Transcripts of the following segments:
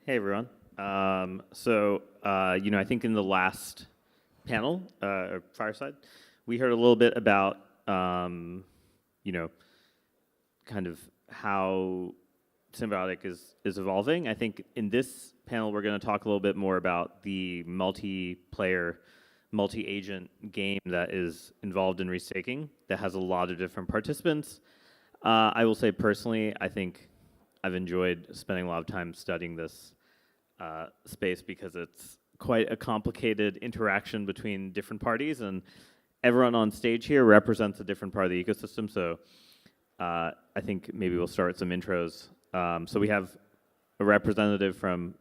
Hey everyone. I think in the last panel, or fireside, we heard a little bit about, you know, kind of how Symbiotic is evolving. I think in this panel, we're going to talk a little bit more about the multiplayer, multi-agent game that is involved in restaking that has a lot of different participants. I will say personally, I think I've enjoyed spending a lot of time studying this space because it's quite a complicated interaction between different parties, and everyone on stage here represents a different part of the ecosystem. So I think maybe we'll start with some intros. So we have a representative from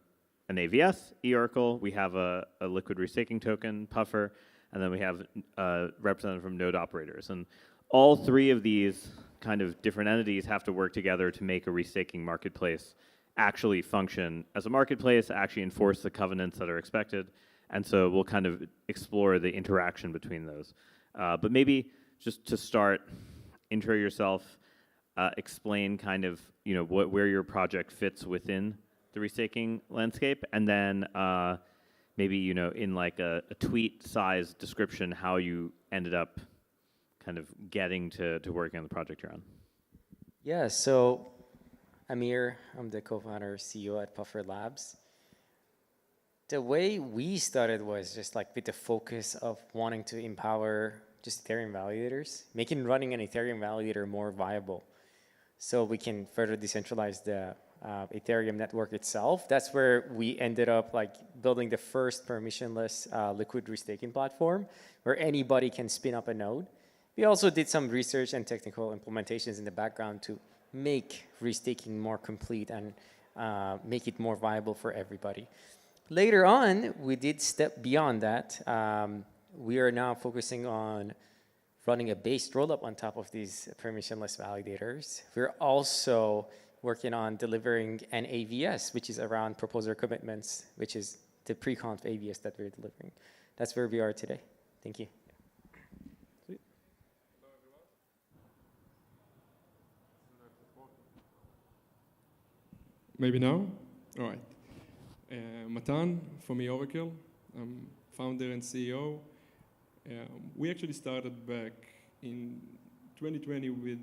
an AVS, eOracle. We have a liquid restaking token, Puffer, and then we have a representative from node operators. And all three of these kind of different entities have to work together to make a restaking marketplace actually function as a marketplace, actually enforce the covenants that are expected. And so we'll kind of explore the interaction between those. But maybe just to start, intro yourself, explain kind of where your project fits within the restaking landscape, and then maybe in like a tweet-sized description how you ended up kind of getting to working on the project you're on. Yeah, so Amir, I'm the co-founder, CEO at Puffer Labs. The way we started was just like with the focus of wanting to empower just Ethereum validators, making running an Ethereum validator more viable so we can further decentralize the Ethereum network itself. That's where we ended up like building the first permissionless liquid restaking platform where anybody can spin up a node. We also did some research and technical implementations in the background to make restaking more complete and make it more viable for everybody. Later on, we did step beyond that. We are now focusing on running a based rollup on top of these permissionless validators. We're also working on delivering an AVS, which is around proposer commitments, which is the pre-conf AVS that we're delivering. That's where we are today. Thank you. Maybe now? All right. Matan from eOracle. I'm founder and CEO. We actually started back in 2020 with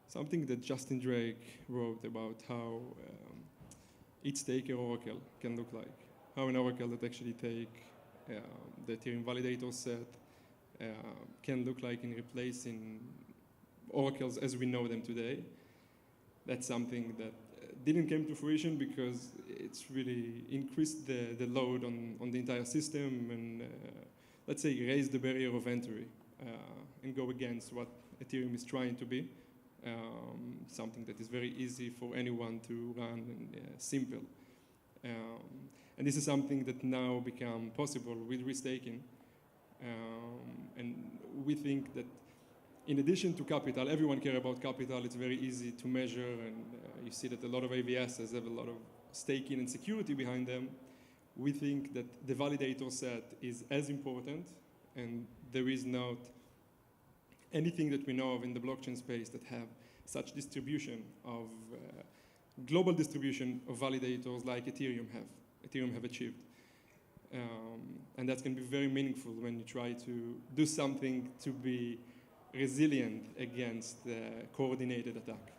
something that Justin Drake wrote about how each staker oracle can look like. How an oracle that actually take the Ethereum validator set can look like in replacing oracles as we know them today. That's something that didn't come to fruition because it's really increased the load on the entire system and let's say raise the barrier of entry and go against what Ethereum is trying to be. Something that is very easy for anyone to run and simple. And this is something that now become possible with restaking. And we think that in addition to capital, everyone cares about capital. It's very easy to measure, and you see that a lot of AVSs have a lot of staking and security behind them. We think that the validator set is as important, and there is not anything that we know of in the blockchain space that have such distribution of global distribution of validators like Ethereum have achieved. And that's going to be very meaningful when you try to do something to be resilient against coordinated attack.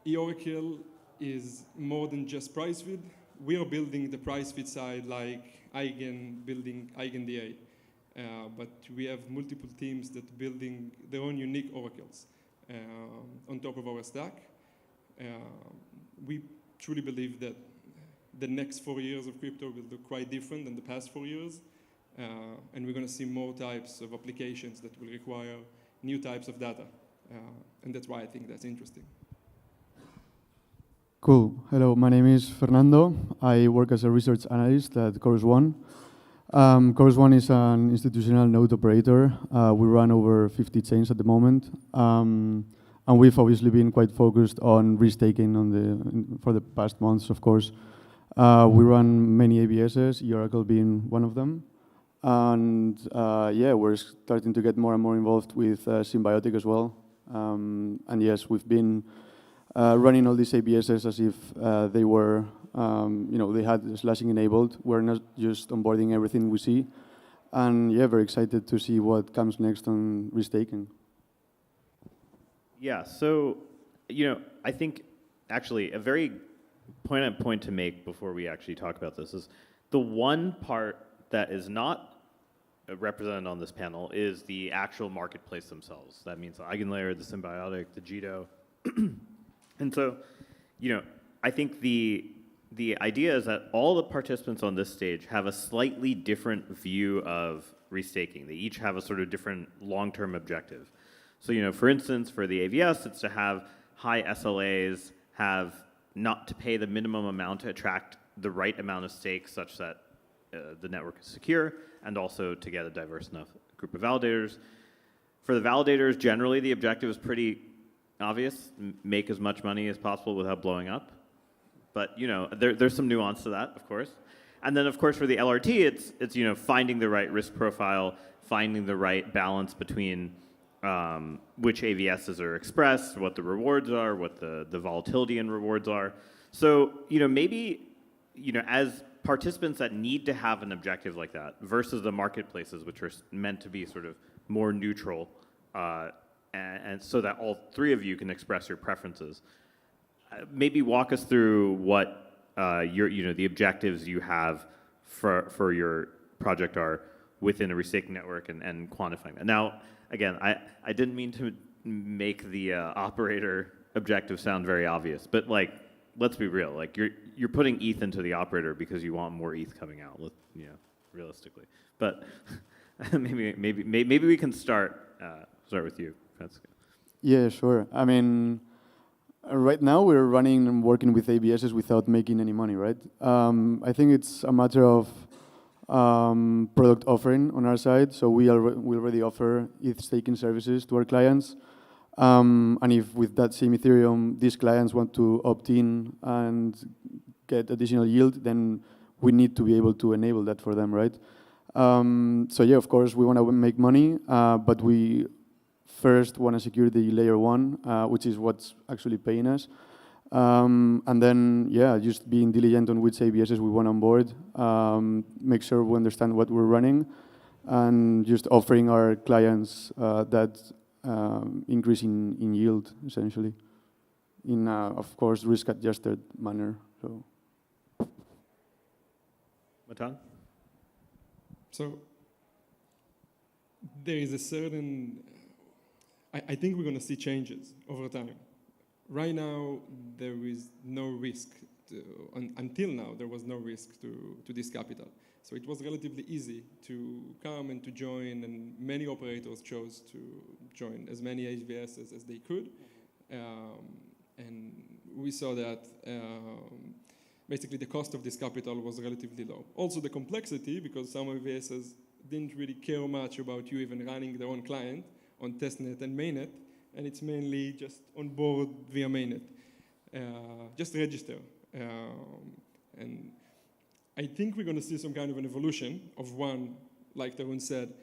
eOracle is more than just price feed. We are building the price feed side like Eigen building EigenDA. But we have multiple teams that building their own unique oracles on top of our stack. We truly believe that the next 4 years of crypto will look quite different than the past 4 years. And we're going to see more types of applications that will require new types of data. And that's why I think that's interesting. Cool. Hello, my name is Fernando. I work as a research analyst at Chorus One. Chorus One is an institutional node operator. We run over 50 chains at the moment. And we've obviously been quite focused on restaking for the past months, of course. We run many AVSs, eOracle being one of them. And yeah, we're starting to get more and more involved with Symbiotic as well. And yes, we've been running all these AVSs as if they were, they had slashing enabled. We're not just onboarding everything we see. And yeah, very excited to see what comes next on Restaking. Yeah, so, I think actually a very poignant point to make before we actually talk about this is the one part that is not represented on this panel is the actual marketplace themselves. That means the Eigenlayer, the Symbiotic, the Jito. And so, I think the idea is that all the participants on this stage have a slightly different view of restaking. They each have a sort of different long-term objective. So, for instance, for the AVS, it's to have high SLAs, have not to pay the minimum amount to attract the right amount of stakes such that the network is secure, and also to get a diverse enough group of validators. For the validators, generally the objective is pretty obvious: make as much money as possible without blowing up. But there's some nuance to that, of course. And then, of course, for the LRT, it's finding the right risk profile, finding the right balance between which AVSs are expressed, what the rewards are, what the volatility in rewards are. So maybe as participants that need to have an objective like that versus the marketplaces, which are meant to be sort of more neutral, and so that all three of you can express your preferences. Maybe walk us through what the objectives you have for your project are within a restaking network and quantifying that. Now, again, I didn't mean to make the operator objective sound very obvious, but let's be real. You're putting ETH into the operator because you want more ETH coming out. Realistically. But maybe we can start with you, Francisco. Yeah, sure. I mean, right now we're running and working with AVSs without making any money, right? I think it's a matter of product offering on our side. So we already offer ETH staking services to our clients. And if with that same Ethereum, these clients want to opt in and get additional yield, then we need to be able to enable that for them, right? So yeah, of course, we want to make money, but we first want to secure the layer one, which is what's actually paying us. And then, yeah, just being diligent on which AVSs we want on board, make sure we understand what we're running, and just offering our clients that increase in yield, essentially, in, of course, risk-adjusted manner. So, Matan? So there is a certain, I think we're going to see changes over time. Right now, there is no risk. Until now, there was no risk to this capital. So it was relatively easy to come and to join, and many operators chose to join as many AVSs as they could. And we saw that basically the cost of this capital was relatively low. Also the complexity, because some AVSs didn't really care much about you even running their own client on testnet and mainnet, and it's mainly just on board via mainnet. Just register. And I think we're going to see some kind of an evolution of one, like Tarun said,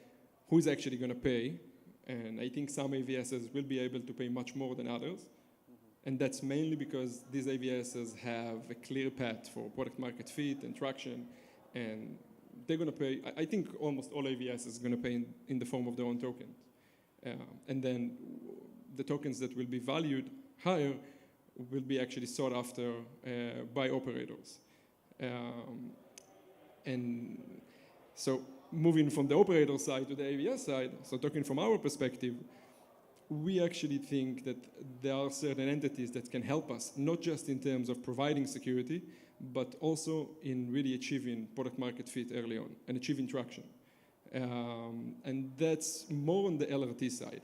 who is actually going to pay. And I think some AVSs will be able to pay much more than others. And that's mainly because these AVSs have a clear path for product market fit and traction. And they're going to pay, I think almost all AVSs is going to pay in the form of their own token. And then the tokens that will be valued higher will be actually sought after by operators. And so moving from the operator side to the AVS side, so talking from our perspective, we actually think that there are certain entities that can help us, not just in terms of providing security, but also in really achieving product market fit early on and achieving traction. And that's more on the LRT side,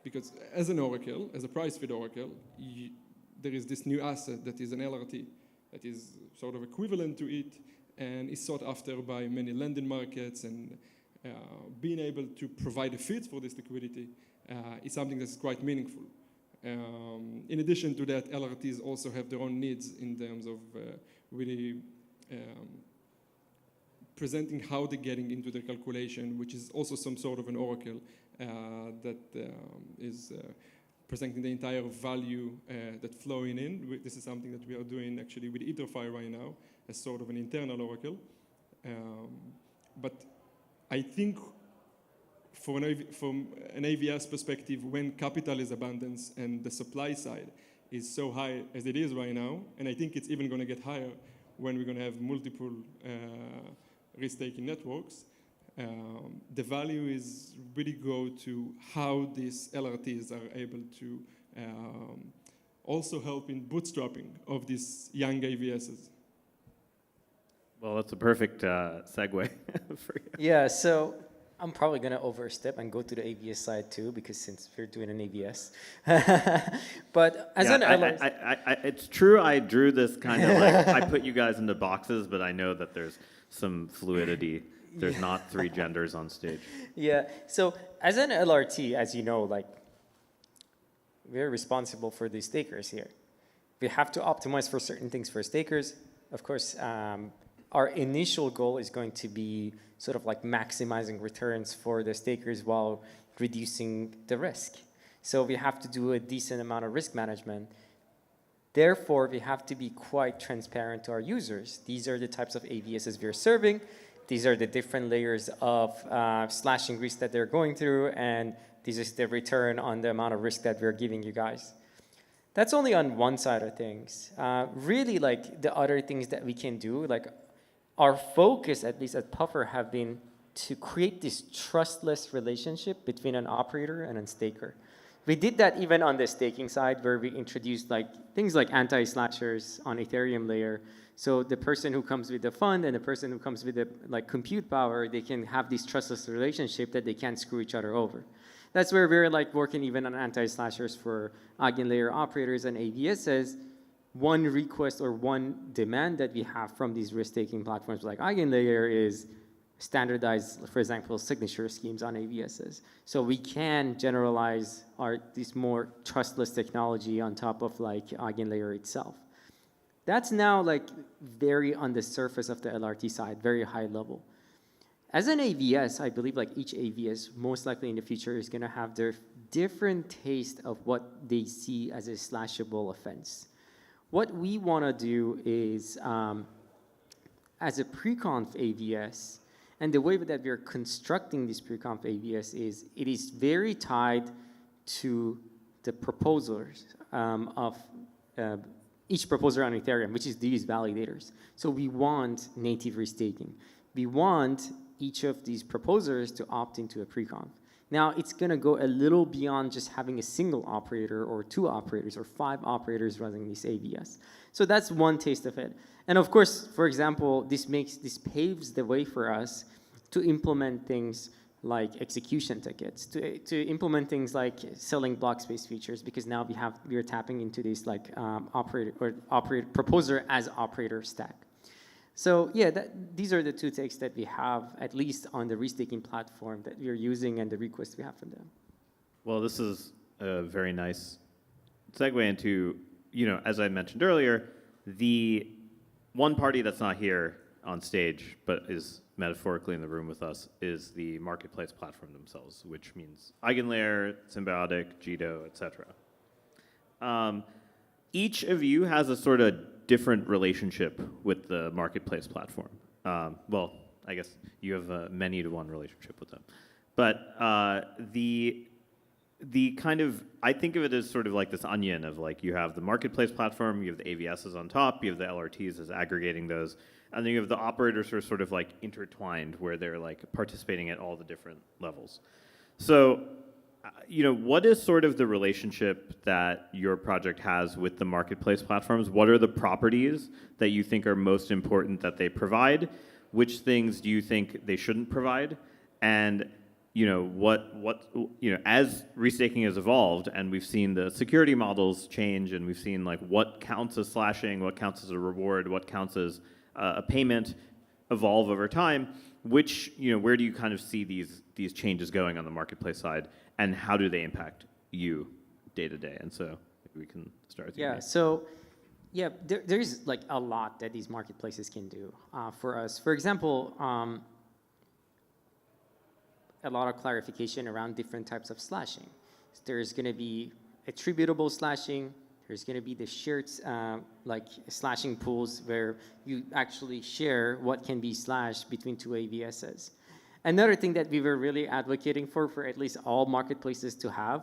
because as an Oracle, as a price feed Oracle, there is this new asset that is an LRT that is sort of equivalent to it and is sought after by many lending markets, and being able to provide a fit for this liquidity is something that's quite meaningful. In addition to that, LRTs also have their own needs in terms of really presenting how they're getting into the calculation, which is also some sort of an oracle that is presenting the entire value that flowing in. This is something that we are doing actually with EtherFi right now as sort of an internal Oracle. But I think from an AVS perspective, when capital is abundant and the supply side is so high as it is right now, and I think it's even going to get higher when we're going to have multiple risk-taking networks, the value is really go to how these LRTs are able to also help in bootstrapping of these young AVSs. Well, that's a perfect segue for you. Yeah, so I'm probably going to overstep and go to the AVS side too, because since we're doing an AVS. But as an LRT, it's true, I drew this kind of like, I put you guys into boxes, but I know that there's some fluidity. There's not 3 genders on stage. Yeah, so as an LRT, as you know, like, we're responsible for the stakers here. We have to optimize for certain things for stakers. Of course, our initial goal is going to be sort of like maximizing returns for the stakers while reducing the risk. So we have to do a decent amount of risk management. Therefore, we have to be quite transparent to our users. These are the types of AVSs we're serving. These are the different layers of slashing risk that they're going through, and this is the return on the amount of risk that we're giving you guys. That's only on one side of things. Really, like, the other things that we can do, like, our focus, at least at Puffer, have been to create this trustless relationship between an operator and a staker. We did that even on the staking side, where we introduced like things like anti-slashers on Ethereum layer. So the person who comes with the fund and the person who comes with the like compute power, they can have this trustless relationship that they can't screw each other over. That's where we're like working even on anti-slashers for eigenlayer operators and AVSs. One request or one demand that we have from these risk-taking platforms like eigenlayer is standardized, for example, signature schemes on AVSs. So we can generalize this more trustless technology on top of like eigenlayer itself. That's now like very on the surface of the LRT side, very high level. As an AVS, I believe like each AVS most likely in the future is going to have their different taste of what they see as a slashable offense. What we want to do is, as a pre-conf AVS, and the way that we're constructing this pre-conf AVS is, it is very tied to the proposers of each proposer on Ethereum, which is these validators. So we want native restaking. We want each of these proposers to opt into a pre-conf. Now, it's going to go a little beyond just having a single operator or 2 operators or 5 operators running this AVS. So that's one taste of it. And of course, for example, this paves the way for us to implement things like execution tickets, to implement things like selling block space features, because now we are tapping into this like proposer as operator stack. So yeah, these are the 2 takes that we have, at least on the restaking platform that we are using and the requests we have from them. Well, this is a very nice segue into, as I mentioned earlier, the one party that's not here on stage, but is metaphorically in the room with us, is the marketplace platform themselves, which means Eigenlayer, Symbiotic, Jito, etc. Each of you has a sort of different relationship with the marketplace platform. Well, I guess you have a many-to-one relationship with them. But the kind of, I think of it as sort of like this onion of like, you have the marketplace platform, you have the AVSs on top, you have the LRTs as aggregating those, and then you have the operators who are sort of like intertwined, where they're like participating at all the different levels. So, what is sort of the relationship that your project has with the marketplace platforms? What are the properties that you think are most important that they provide? Which things do you think they shouldn't provide? And as restaking has evolved and we've seen the security models change, and we've seen like what counts as slashing, what counts as a reward, what counts as a payment evolve over time, where do you kind of see these changes going on the marketplace side, and how do they impact you day to day? And so maybe we can start with you. Yeah, so there's like a lot that these marketplaces can do for us. For example, a lot of clarification around different types of slashing. There's going to be attributable slashing. There's going to be the shared like slashing pools where you actually share what can be slashed between two AVSs. Another thing that we were really advocating for at least all marketplaces to have,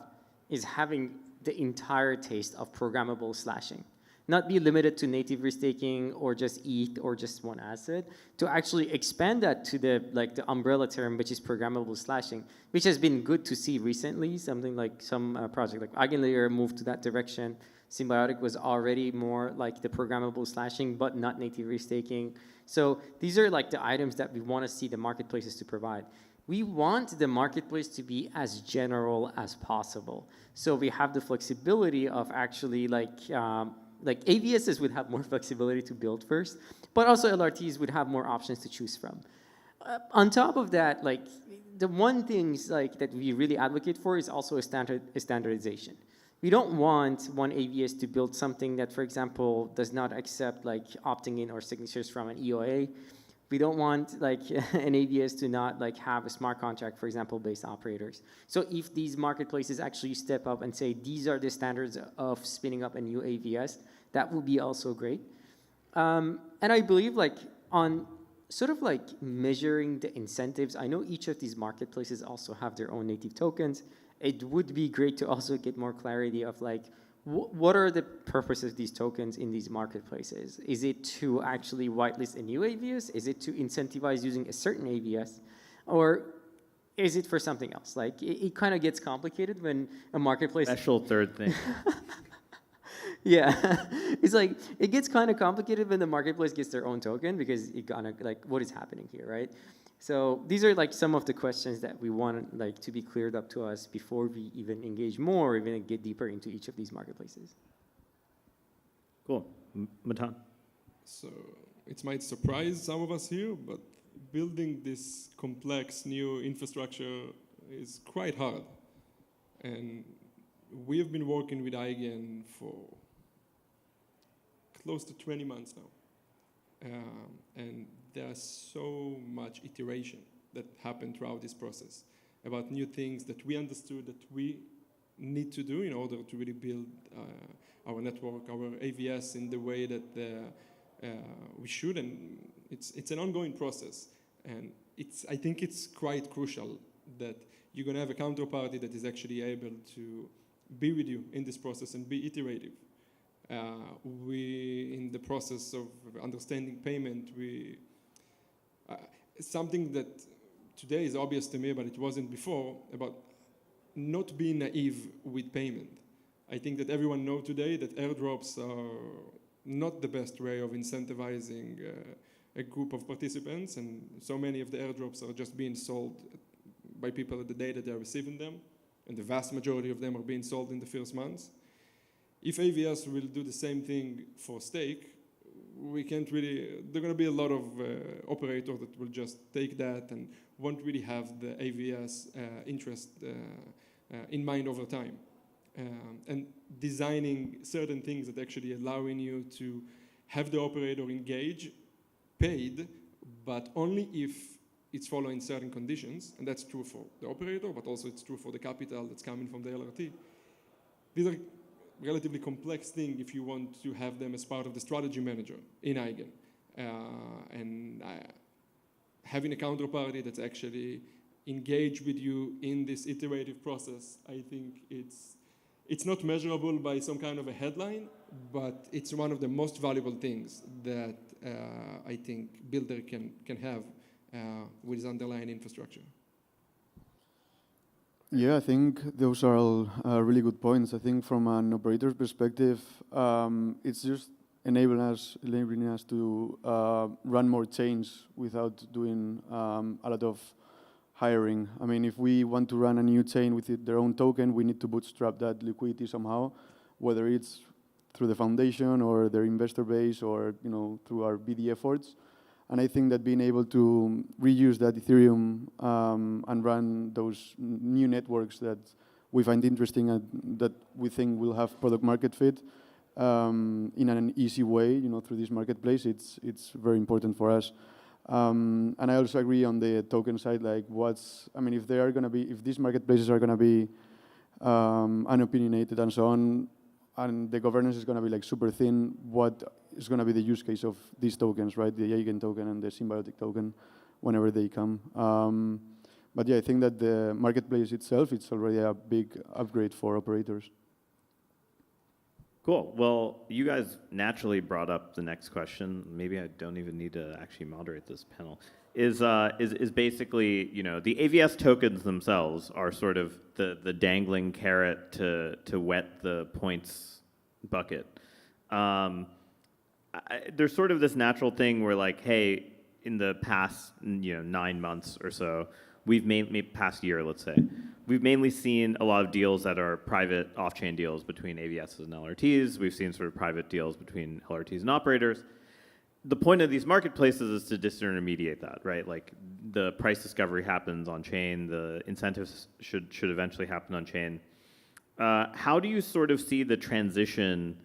is having the entire taste of programmable slashing. Not be limited to native restaking or just ETH or just one asset, to actually expand that to the umbrella term, which is programmable slashing, which has been good to see recently. Something like some project like Eigenlayer moved to that direction. Symbiotic was already more like the programmable slashing, but not native restaking. So these are like the items that we want to see the marketplaces to provide. We want the marketplace to be as general as possible. So we have the flexibility of actually like AVSs would have more flexibility to build first, but also LRTs would have more options to choose from. On top of that, like the one things like that we really advocate for is also a standardization. We don't want one AVS to build something that, for example, does not accept like opting in or signatures from an EOA. We don't want like an AVS to not like have a smart contract, for example, based operators. So if these marketplaces actually step up and say, these are the standards of spinning up a new AVS, that would be also great. And I believe like on sort of like measuring the incentives, I know each of these marketplaces also have their own native tokens. It would be great to also get more clarity of like, what are the purposes of these tokens in these marketplaces? Is it to actually whitelist a new AVS? Is it to incentivize using a certain AVS? Or is it for something else? Like, it kind of gets complicated when a marketplace... Special third thing. Yeah, it's like, it gets kind of complicated when the marketplace gets their own token, because it kind of like, what is happening here, right? So these are like some of the questions that we want like to be cleared up to us before we even engage more, or even get deeper into each of these marketplaces. Cool. Matan? So it might surprise some of us here, but building this complex new infrastructure is quite hard. And we have been working with Eigen for close to 20 months now. And there's so much iteration that happened throughout this process about new things that we understood that we need to do in order to really build our network, our AVS in the way that we should. And it's an ongoing process. And I think it's quite crucial that you're going to have a counterparty that is actually able to be with you in this process and be iterative. We, in the process of understanding payment, something that today is obvious to me, but it wasn't before, about not being naive with payment. I think that everyone knows today that airdrops are not the best way of incentivizing a group of participants, and so many of the airdrops are just being sold by people at the day that they're receiving them, and the vast majority of them are being sold in the first months. If AVS will do the same thing for stake, we can't really, there are going to be a lot of operators that will just take that and won't really have the AVS interest in mind over time. And designing certain things that actually allowing you to have the operator engage paid, but only if it's following certain conditions, and that's true for the operator, but also it's true for the capital that's coming from the LRT. These are relatively complex thing if you want to have them as part of the strategy manager in Eigen. Having a counterparty that's actually engaged with you in this iterative process, I think it's not measurable by some kind of a headline, but it's one of the most valuable things that I think builder can have with his underlying infrastructure. Yeah, I think those are all really good points. I think from an operator's perspective, it's just enabling us to run more chains without doing a lot of hiring. I mean, if we want to run a new chain with their own token, we need to bootstrap that liquidity somehow, whether it's through the foundation or their investor base, or through our BD efforts. And I think that being able to reuse that Ethereum and run those new networks that we find interesting and that we think will have product market fit in an easy way, through this marketplace, it's very important for us. And I also agree on the token side, like if these marketplaces are gonna be unopinionated, and so on. And the governance is going to be like super thin. What is going to be the use case of these tokens, right? The Eigen token and the symbiotic token, whenever they come. But yeah, I think that the marketplace itself, it's already a big upgrade for operators. Cool. Well, you guys naturally brought up the next question. Maybe I don't even need to actually moderate this panel. Is basically, you know, the AVS tokens themselves are sort of the dangling carrot to wet the points bucket. There's sort of this natural thing where like, hey, in the past 9 months or so, past year, let's say, we've mainly seen a lot of deals that are private off-chain deals between AVSs and LRTs. We've seen sort of private deals between LRTs and operators. The point of these marketplaces is to disintermediate that, right? Like the price discovery happens on chain, the incentives should eventually happen on chain. How do you sort of see the transition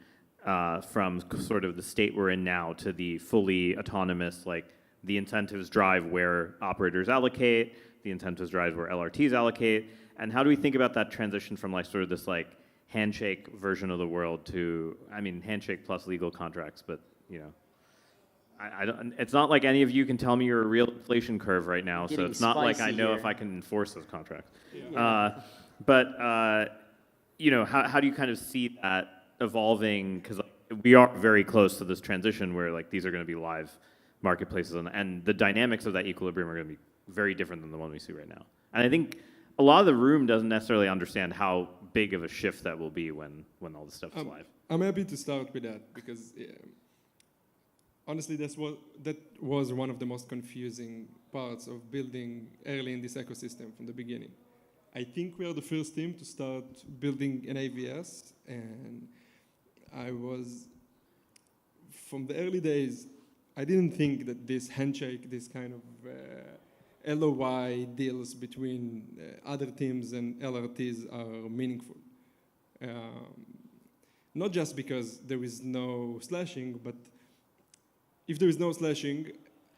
from sort of the state we're in now to the fully autonomous, like the incentives drive where operators allocate, the incentives drive where LRTs allocate, and how do we think about that transition from like sort of this like handshake version of the world to, I mean, handshake plus legal contracts, but you know, I don't, it's not like any of you can tell me you're a real inflation curve right now, so it's not like I know here. if I can enforce those contracts. Yeah. You know, how do you kind of see that evolving? Because we are very close to this transition where like these are going to be live marketplaces, and the dynamics of that equilibrium are going to be very different than the one we see right now. And I think a lot of the room doesn't necessarily understand how big of a shift that will be when all this stuff is live. I'm happy to start with that because honestly, that was one of the most confusing parts of building early in this ecosystem from the beginning. I think we are the first team to start building an AVS, and from the early days, I didn't think that this handshake, this kind of LOI deals between other teams and LRTs are meaningful. Not just because there is no slashing, but if there is no slashing,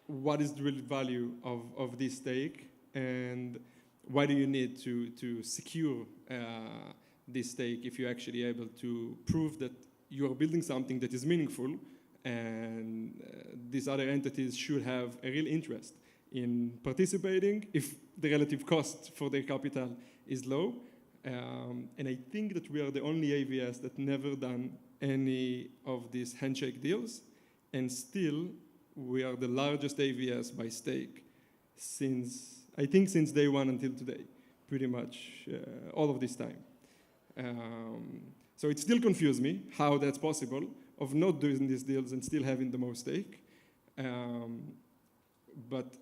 what is the real value of this stake, and why do you need to secure this stake if you're actually able to prove that you are building something that is meaningful, and these other entities should have a real interest in participating if the relative cost for their capital is low. And I think that we are the only AVS that never done any of these handshake deals, and still we are the largest AVS by stake since day one until today, pretty much all of this time. So it still confuses me how that's possible of not doing these deals and still having the most stake. But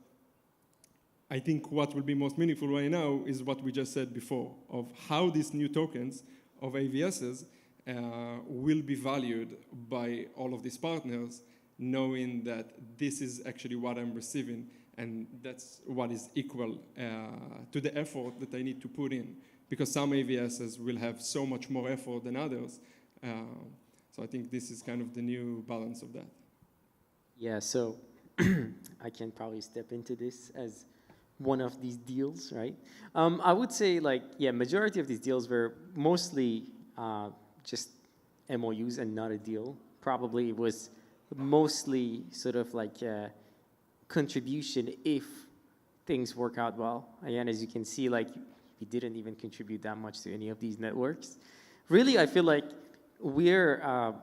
I think what will be most meaningful right now is what we just said before, of how these new tokens of AVSs will be valued by all of these partners, knowing that this is actually what I'm receiving, and that's what is equal to the effort that I need to put in, because some AVSs will have so much more effort than others. So I think this is kind of the new balance of that. Yeah, so I can probably step into this as one of these deals, right? I would say like, yeah, majority of these deals were mostly just MOUs and not a deal. Probably it was mostly sort of like a contribution if things work out well. Again, as you can see, like we didn't even contribute that much to any of these networks. Really, I feel like we're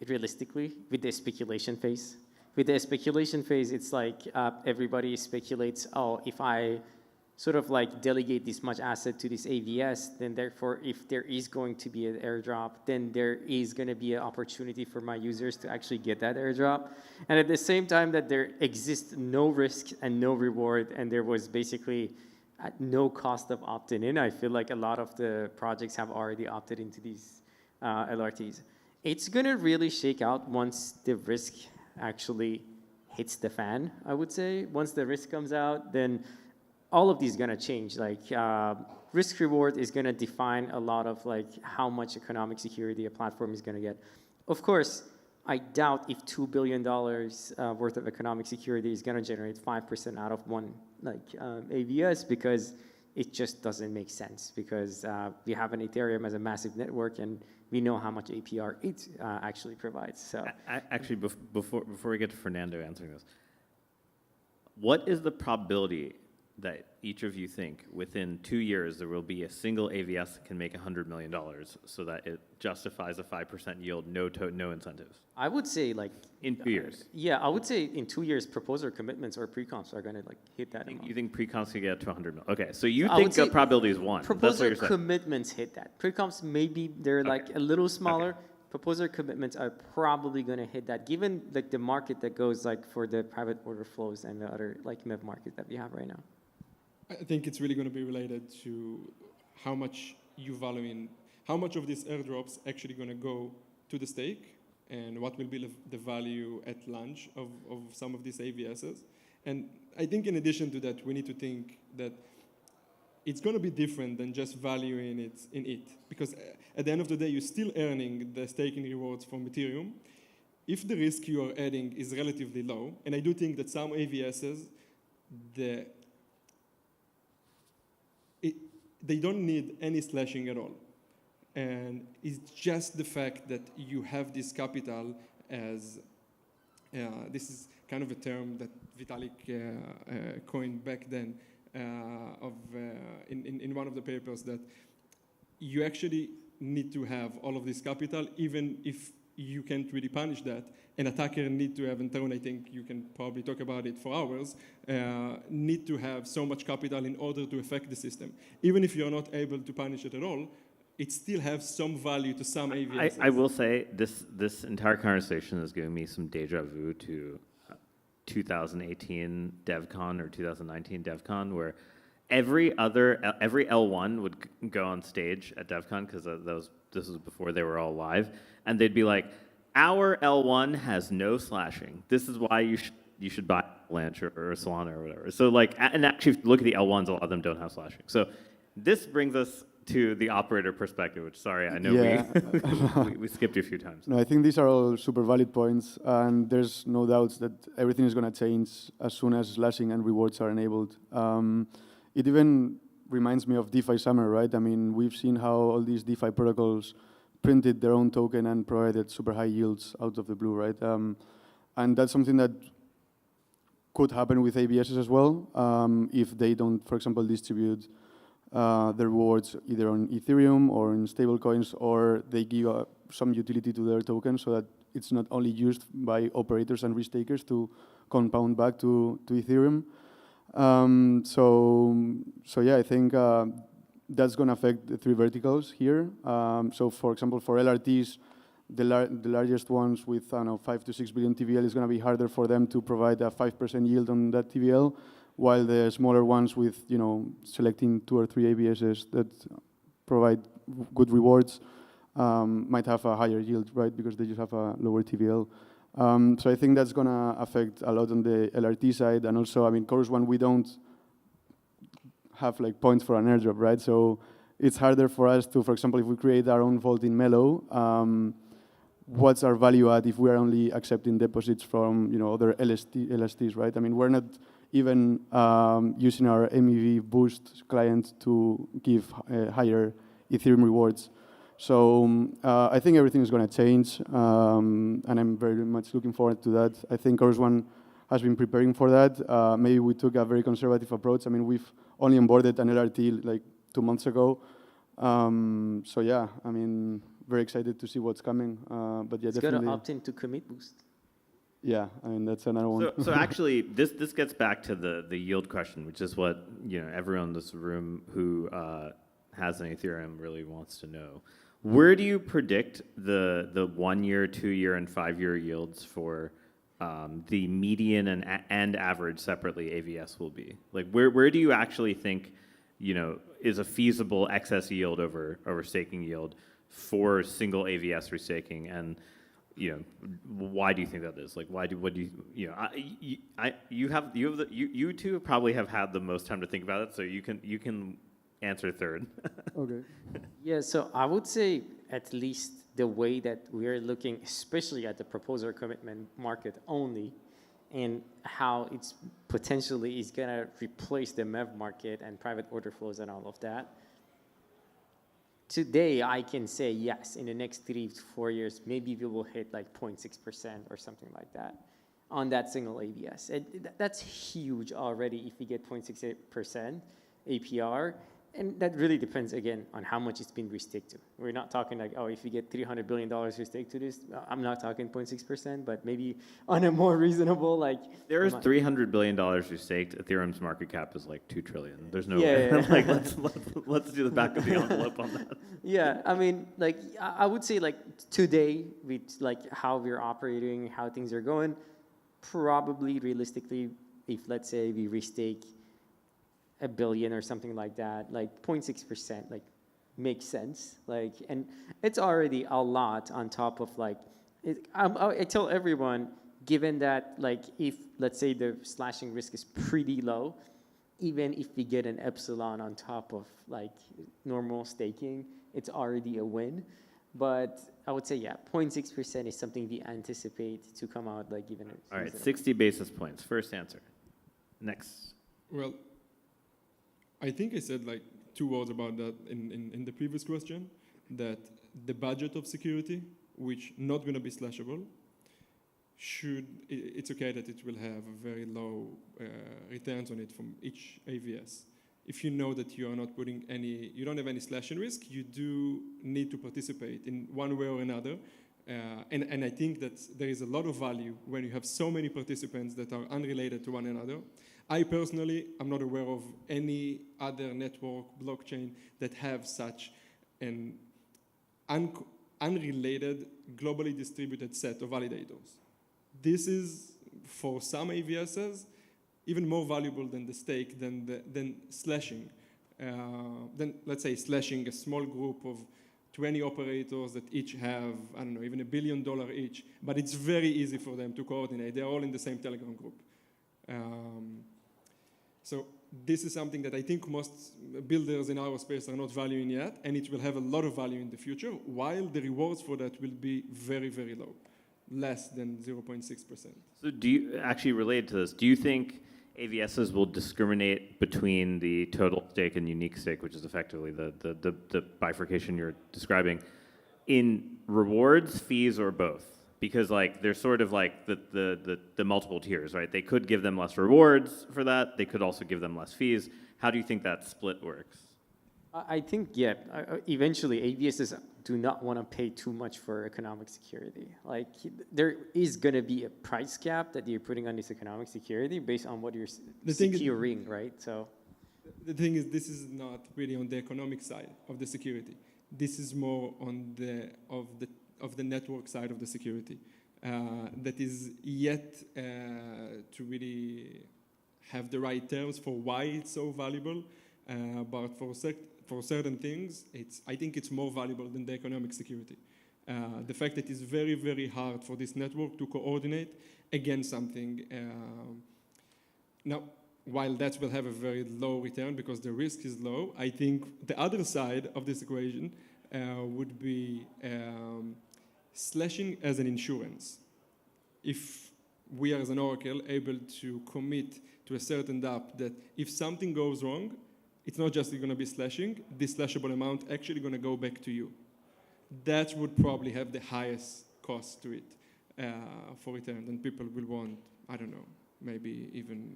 realistically with the speculation phase. With the speculation phase, it's like everybody speculates, oh, if I sort of like delegate this much asset to this AVS, then therefore if there is going to be an airdrop, then there is going to be an opportunity for my users to actually get that airdrop. And at the same time that there exists no risk and no reward, and there was basically no cost of opting in, I feel like a lot of the projects have already opted into these LRTs. It's going to really shake out once the risk actually hits the fan, I would say. Once the risk comes out, then all of these are gonna change. Like risk reward is gonna define a lot of like how much economic security a platform is gonna get. Of course, I doubt if $2 billion worth of economic security is gonna generate 5% out of one like AVS, because it just doesn't make sense because we have an Ethereum as a massive network and we know how much APR it actually provides. So Actually, before we get to Fernando answering this, what is the probability that each of you think within 2 years there will be a single AVS that can make $100 million so that it justifies a 5% yield, no incentives? I would say like In 2 years. Yeah, I would say in 2 years, proposer commitments or pre-comps are going to like hit that amount. You think pre-comps can get to 100 million? Okay, so you I think would say the probability is 1. That's what Proposer you're saying. commitments hit that. Pre-comps maybe they're like a little smaller. Proposer commitments are probably going to hit that, given like the market that goes like for the private order flows and the other like MEV market that we have right now. I think it's really going to be related to how much you value in, how much of these airdrops actually going to go to the stake, and what will be the value at launch of some of these AVSs. And I think in addition to that, we need to think that it's going to be different than just valuing it in it. Because at the end of the day, you're still earning the staking rewards from Ethereum. If the risk you are adding is relatively low, and I do think that some AVSs, they don't need any slashing at all. And it's just the fact that you have this capital as, this is kind of a term that Vitalik coined back then in one of the papers, that you actually need to have all of this capital, even if you can't really punish that. An attacker need to have, and Tarun, I think you can probably talk about it for hours, need to have so much capital in order to affect the system. Even if you're not able to punish it at all, it still has some value to some AVS. I will say this entire conversation is giving me some deja vu to 2018 DevCon or 2019 DevCon, where every L1 would go on stage at DevCon, because this was before they were all live, and they'd be like, our L1 has no slashing. This is why you should buy Avalanche or Solana or whatever. So like, and actually, if you look at the L1s, a lot of them don't have slashing. So this brings us to the operator perspective, which, sorry, I know we skipped you a few times. No, I think these are all super valid points, and there's no doubts that everything is going to change as soon as slashing and rewards are enabled. It even reminds me of DeFi summer, right? I mean, we've seen how all these DeFi protocols printed their own token and provided super high yields out of the blue, right? And that's something that could happen with AVSs as well, if they don't, for example, distribute the rewards either on Ethereum or in stablecoins, or they give some utility to their token so that it's not only used by operators and risk-takers to compound back to Ethereum. So yeah, I think that's going to affect the three verticals here. So for example, for LRTs, the largest ones with, I don't know, 5 to 6 billion TVL, is going to be harder for them to provide a 5% yield on that TVL, while the smaller ones with, you know, selecting 2 or 3 AVSs that provide good rewards might have a higher yield, right, because they just have a lower TVL. So I think that's going to affect a lot on the LRT side. And also, I mean, Chorus One, we don't have like points for an airdrop, right? So it's harder for us to, for example, if we create our own vault in Melo, what's our value add if we're only accepting deposits from, you know, other LSTs, right? I mean, we're not even using our MEV boost client to give higher Ethereum rewards. So I think everything is going to change, and I'm very much looking forward to that. I think Chorus One has been preparing for that. Maybe we took a very conservative approach. I mean, we've only onboarded an LRT like 2 months ago. So yeah, I mean, very excited to see what's coming. But yeah, it's definitely. It's going to opt into commit boost. Yeah, I mean, that's another one. So actually, this gets back to the yield question, which is what, you know, everyone in this room who has an Ethereum really wants to know. Where do you predict the 1 year, 2 year, and 5 year yields for the median and average separately AVS will be? Like, where do you actually think, you know, is a feasible excess yield over staking yield for single AVS restaking? And, you know, why do you think that is? Like, what do you know? You two probably have had the most time to think about it, so you can answer third. Okay. Yeah, so I would say at least the way that we're looking, especially at the proposer commitment market only, and how it's potentially is gonna replace the MEV market and private order flows and all of that. Today, I can say yes, in the next 3 to 4 years, maybe we will hit like 0.6% or something like that on that single AVS. That's huge already if we get 0.68% APR. And that really depends, again, on how much it's been restaked to. We're not talking like, oh, if you get $300 billion restaked to this, I'm not talking 0.6%, but maybe on a more reasonable, like... There is $300 billion restaked. Ethereum's market cap is like $2 trillion. There's no Yeah, way. yeah, yeah. Like, let's do the back of the envelope on that. Yeah, I mean, like, I would say, like, today, with, like, how we're operating, how things are going, probably, realistically, if, let's say, we restake $1 billion or something like that, like 0.6%, like makes sense. Like, and it's already a lot on top of like, I tell everyone, given that like if let's say the slashing risk is pretty low, even if we get an epsilon on top of like normal staking, it's already a win. But I would say, yeah, 0.6% is something we anticipate to come out like even. All right, 60 basis points. First answer. Next. Well, I think I said like 2 words about that in the previous question, that the budget of security, which not going to be slashable, it's okay that it will have very low returns on it from each AVS. If you know that you are not putting you don't have any slashing risk, you do need to participate in one way or another. And I think that there is a lot of value when you have so many participants that are unrelated to one another. I personally am not aware of any other network blockchain that have such an unrelated, globally distributed set of validators. This is, for some AVSs, even more valuable than the stake, than slashing. Then let's say slashing a small group of 20 operators that each have, I don't know, even $1 billion each, but it's very easy for them to coordinate. They're all in the same Telegram group. So this is something that I think most builders in our space are not valuing yet, and it will have a lot of value in the future, while the rewards for that will be very, very low, less than 0.6%. So do you, actually related to this, do you think AVSs will discriminate between the total stake and unique stake, which is effectively the bifurcation you're describing, in rewards, fees, or both? Because like there's sort of like the multiple tiers, right? They could give them less rewards for that. They could also give them less fees. How do you think that split works? I think, yeah, eventually AVSs do not want to pay too much for economic security. Like there is going to be a price cap that you're putting on this economic security based on what you're securing, right? So the thing is, this is not really on the economic side of the security. This is more on the network side of the security that is yet to really have the right terms for why it's so valuable. But for certain things, I think it's more valuable than the economic security. The fact that it's very, very hard for this network to coordinate against something. Now, while that will have a very low return because the risk is low, I think the other side of this equation would be slashing as an insurance. If we are as an Oracle able to commit to a certain DApp that if something goes wrong, it's not just going to be slashing, this slashable amount actually going to go back to you. That would probably have the highest cost to it for return, and people will want, I don't know, maybe even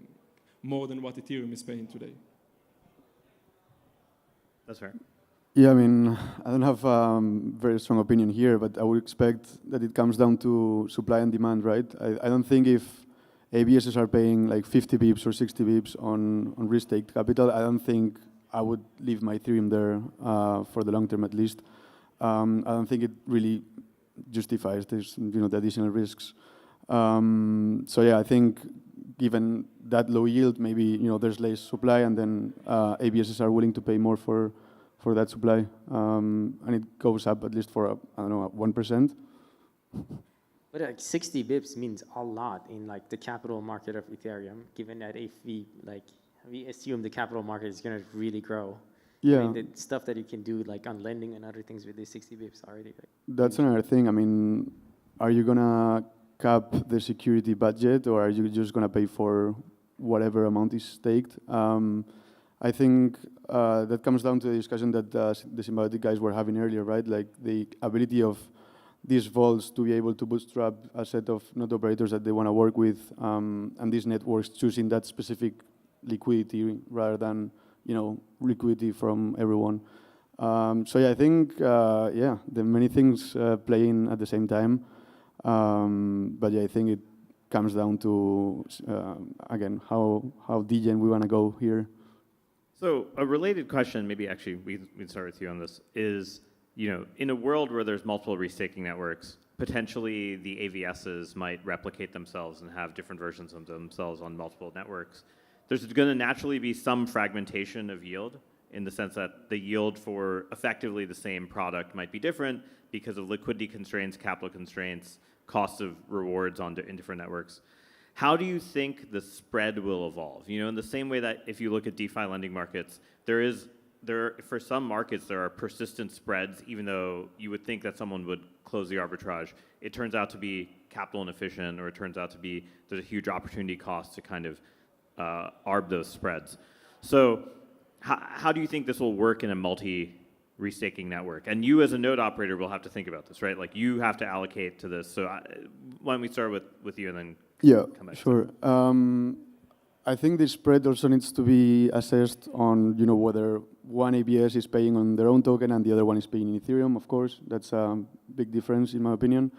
more than what Ethereum is paying today. That's fair. Yeah, I mean, I don't have very strong opinion here, but I would expect that it comes down to supply and demand, right? I don't think if AVSs are paying like 50 bips or 60 bips on restaked capital, I don't think I would leave my Ethereum there for the long term at least. I don't think it really justifies this, the additional risks. So yeah, I think given that low yield, maybe there's less supply, and then AVSs are willing to pay more for that supply, and it goes up at least for 1%. But like 60 bips means a lot in like the capital market of Ethereum, given that if we assume the capital market is going to really grow. Yeah. I mean, the stuff that you can do like on lending and other things with the 60 bips already. Right? That's another thing. I mean, are you gonna cap the security budget, or are you just going to pay for whatever amount is staked? I think that comes down to the discussion that the Symbiotic guys were having earlier, right? Like the ability of these vaults to be able to bootstrap a set of node operators that they want to work with, and these networks choosing that specific liquidity rather than liquidity from everyone. So yeah, I think the many things playing at the same time, but yeah, I think it comes down to again how degen we want to go here. So a related question, maybe actually we'd start with you on this, is in a world where there's multiple restaking networks, potentially the AVSs might replicate themselves and have different versions of themselves on multiple networks. There's going to naturally be some fragmentation of yield in the sense that the yield for effectively the same product might be different because of liquidity constraints, capital constraints, cost of rewards in different networks. How do you think the spread will evolve? In the same way that if you look at DeFi lending markets, for some markets there are persistent spreads, even though you would think that someone would close the arbitrage. It turns out to be capital inefficient, or it turns out to be there's a huge opportunity cost to kind of arb those spreads. So how do you think this will work in a multi-restaking network? And you as a node operator will have to think about this, right? Like you have to allocate to this. So why don't we start with you and then come back? Sure. I think the spread also needs to be assessed on whether one AVS is paying on their own token and the other one is paying in Ethereum. Of course, that's a big difference in my opinion.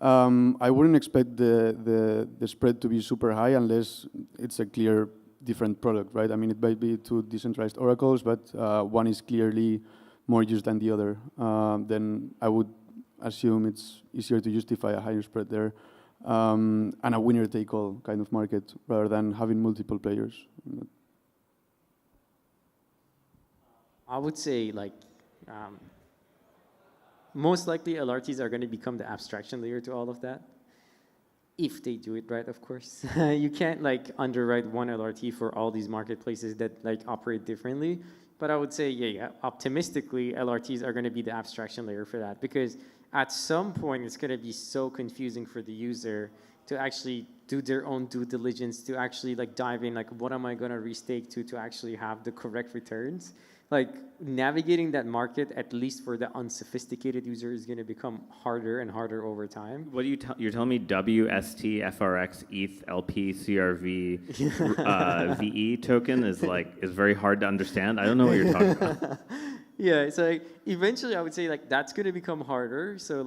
I wouldn't expect the spread to be super high unless it's a clear different product, right? I mean, it might be two decentralized oracles, but one is clearly more used than the other. Then I would assume it's easier to justify a higher spread there, and a winner-take-all kind of market rather than having multiple players. I would say most likely LRTs are going to become the abstraction layer to all of that. If they do it right, of course. You can't underwrite one LRT for all these marketplaces that operate differently. But I would say, optimistically, LRTs are going to be the abstraction layer for that, because at some point it's going to be so confusing for the user to actually do their own due diligence, to actually dive in, what am I going to restake to actually have the correct returns. Navigating that market, at least for the unsophisticated user, is going to become harder and harder over time. What are you're telling me WST, FRX, ETH, LP, CRV, VE token is very hard to understand? I don't know what you're talking about. Yeah, so eventually I would say that's going to become harder. So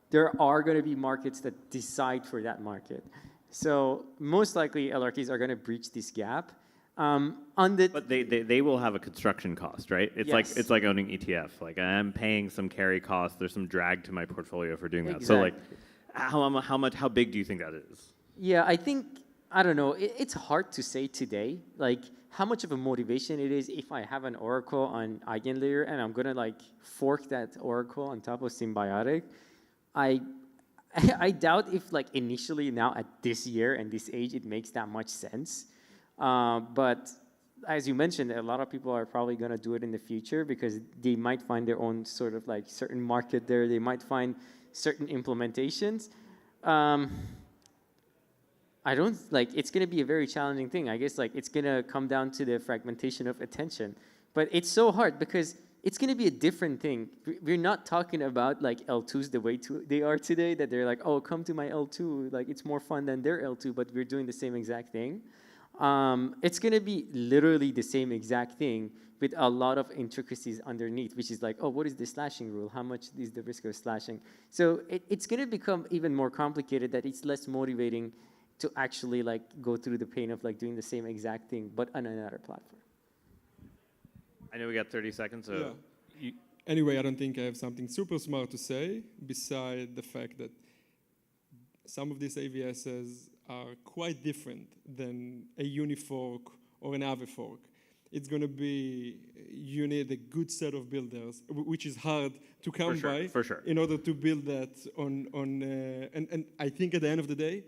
there are going to be markets that decide for that market. So most likely LRTs are going to breach this gap. But they will have a construction cost, right? It's yes. like owning ETF. I'm paying some carry cost. There's some drag to my portfolio for doing that. Exactly. So how big do you think that is? Yeah, I don't know. It's hard to say today. How much of a motivation it is if I have an oracle on EigenLayer and I'm gonna fork that oracle on top of Symbiotic. I doubt if initially now at this year and this age it makes that much sense. But as you mentioned, a lot of people are probably going to do it in the future because they might find their own sort of certain market there. They might find certain implementations. I don't it's going to be a very challenging thing. I guess it's going to come down to the fragmentation of attention. But it's so hard because it's going to be a different thing. We're not talking about L2s the way they are today, that they're oh, come to my L2. It's more fun than their L2, but we're doing the same exact thing. It's going to be literally the same exact thing with a lot of intricacies underneath, which is oh, what is the slashing rule? How much is the risk of slashing? So it's going to become even more complicated, that it's less motivating to actually go through the pain of doing the same exact thing, but on another platform. I know we got 30 seconds. So yeah. Anyway, I don't think I have something super smart to say, beside the fact that some of these AVSs are quite different than a unifork or an Aave fork. It's going to be, you need a good set of builders, which is hard to come by for sure. In order to build that and I think at the end of the day,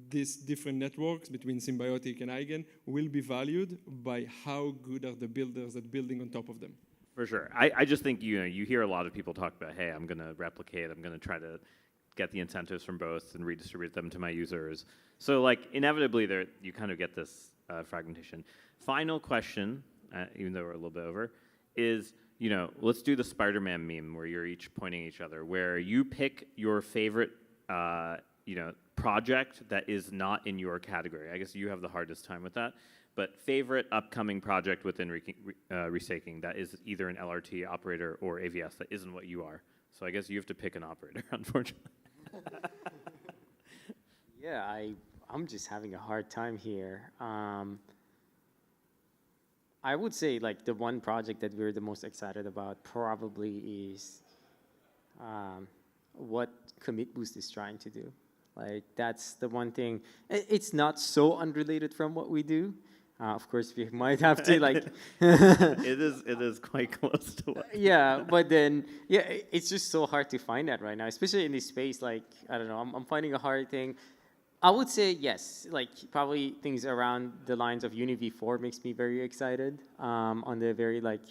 these different networks between Symbiotic and Eigen will be valued by how good are the builders at building on top of them. For sure. I just think, you hear a lot of people talk about, hey, I'm going to replicate, I'm going to try to get the incentives from both and redistribute them to my users. So like inevitably there, you kind of get this fragmentation. Final question, even though we're a little bit over, is, you know, let's do the Spider-Man meme where you're each pointing at each other, where you pick your favorite, you know, project that is not in your category. I guess you have the hardest time with that. But favorite upcoming project within Restaking that is either an LRT operator or AVS that isn't what you are. So I guess you have to pick an operator, unfortunately. Yeah, I'm just having a hard time here. I would say like the one project that we're the most excited about probably is what Commit Boost is trying to do. Like that's the one thing. It's not so unrelated from what we do. Of course, we might have to like. It is quite close to what. Yeah, but then it's just so hard to find that right now, especially in this space. Like I don't know, I'm finding a hard thing. I would say yes, like probably things around the lines of UniV4 makes me very excited on the very like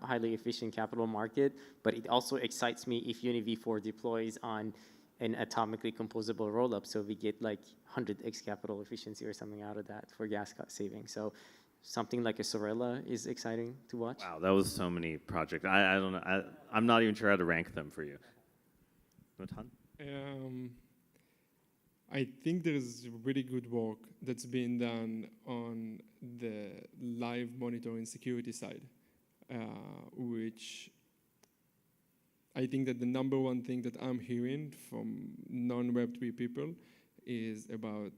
highly efficient capital market. But it also excites me if UniV4 deploys on an atomically composable rollup, so we get like 100x capital efficiency or something out of that for gas cost saving. So something like a Sorella is exciting to watch. Wow, that was so many projects. I don't know. I'm not even sure how to rank them for you. Matan? I think there's really good work that's been done on the live monitoring security side, which I think that the number one thing that I'm hearing from non-Web3 people is about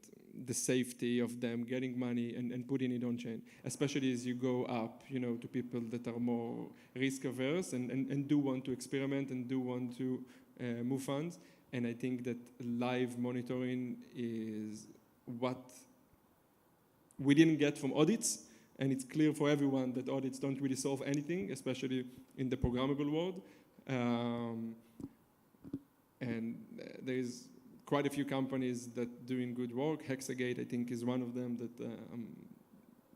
the safety of them getting money and putting it on chain, especially as you go up, you know, to people that are more risk averse and do want to experiment and do want to move funds. And I think that live monitoring is what we didn't get from audits, and it's clear for everyone that audits don't really solve anything, especially in the programmable world. And there is quite a few companies that doing good work. Hexagate, I think, is one of them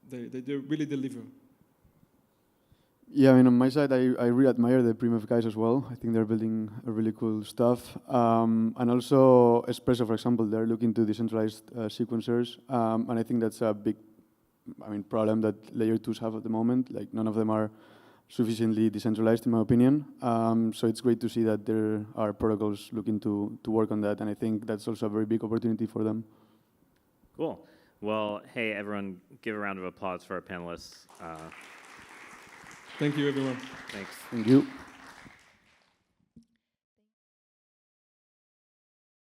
that they really deliver. Yeah, I mean, on my side, I really admire the Primef guys as well. I think they're building a really cool stuff. And also, Espresso, for example, they're looking to decentralized sequencers. And I think that's a big, problem that layer 2s have at the moment. Like, none of them are sufficiently decentralized, in my opinion. So it's great to see that there are protocols looking to work on that. And I think that's also a very big opportunity for them. Cool. Well, hey, everyone, give a round of applause for our panelists. Thank you, everyone. Thanks. Thank you.